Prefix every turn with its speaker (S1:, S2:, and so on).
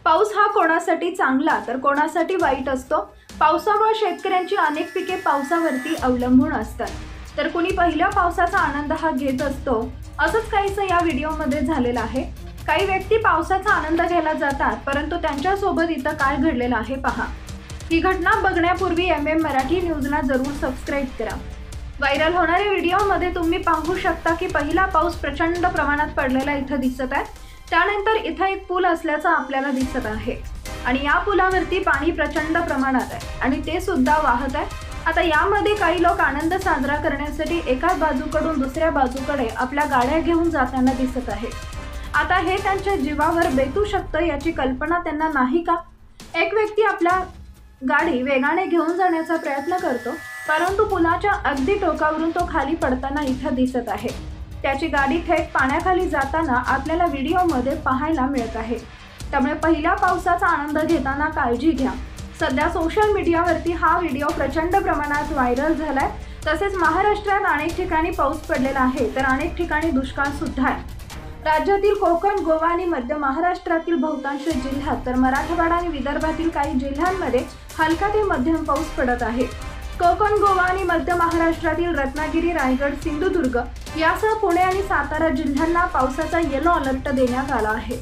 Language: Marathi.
S1: पाऊस हा कोणासाठी चांगला तर कोणासाठी वाईट असतो। पावसामुळे शेतकऱ्यांची अनेक पिके पावसावरती अवलंबून असतात, तर कुणी पहिल्या पावसाचा आनंद हा घेत असतो। असंच काहीसं या व्हिडिओमध्ये झालेलं आहे। काही व्यक्ती पावसाचा आनंद घ्यायला जातात, परंतु त्यांच्या सोबत इथं काय घडलेलं आहे पहा। ही घटना बघण्यापूर्वी मराठी न्यूजला जरूर सबस्क्राईब करा। व्हायरल होणाऱ्या व्हिडिओमध्ये तुम्ही पाहू शकता की पहिला पाऊस प्रचंड प्रमाणात पडलेला इथं दिसत आहे। त्यानंतर इथं एक पूल असल्याचं आपल्याला दिसत आहे आणि या पुलावरती पाणी प्रचंड प्रमाणात आहे आणि ते सुद्धा वाहत आहे। आता यामध्ये काही लोक आनंद साजरा करण्यासाठी एका बाजूकडून दुसऱ्या बाजूकडे आपल्या गाड्या घेऊन जाताना दिसत आहेत। आता हे त्यांच्या जीवावर बेतू शकतं याची कल्पना त्यांना नाही का? एक व्यक्ती आपल्या गाडी वेगाने घेऊन जाण्याचा प्रयत्न करतो, परंतु पुलाच्या अगदी टोकावरून तो खाली पडताना इथं दिसत आहे। त्याची गाडी थेट पाण्याखाली जाताना आपल्याला व्हिडिओमध्ये पाहायला मिळत आहे। त्यामुळे पहिल्या पावसाचा आनंद घेताना काळजी घ्या। सध्या सोशल मीडियावरती हा व्हिडिओ प्रचंड प्रमाणात व्हायरल झालाय। तसेच महाराष्ट्रात अनेक ठिकाणी पाऊस पडलेला आहे, तर अनेक ठिकाणी दुष्काळ सुद्धा आहे। राज्यातील कोकण, गोवा आणि मध्य महाराष्ट्रातील बहुतांश जिल्ह्यात तर मराठवाडा आणि विदर्भातील काही जिल्ह्यांमध्ये हलका ते मध्यम पाऊस पडत आहे। कोकण, गोवा आणि मध्य महाराष्ट्रातील रत्नागिरी, रायगड, सिंधुदुर्ग यासह पुणे आणि सातारा जिल्ह्यांना पावसाचा येलो अलर्ट देण्यात आला आहे।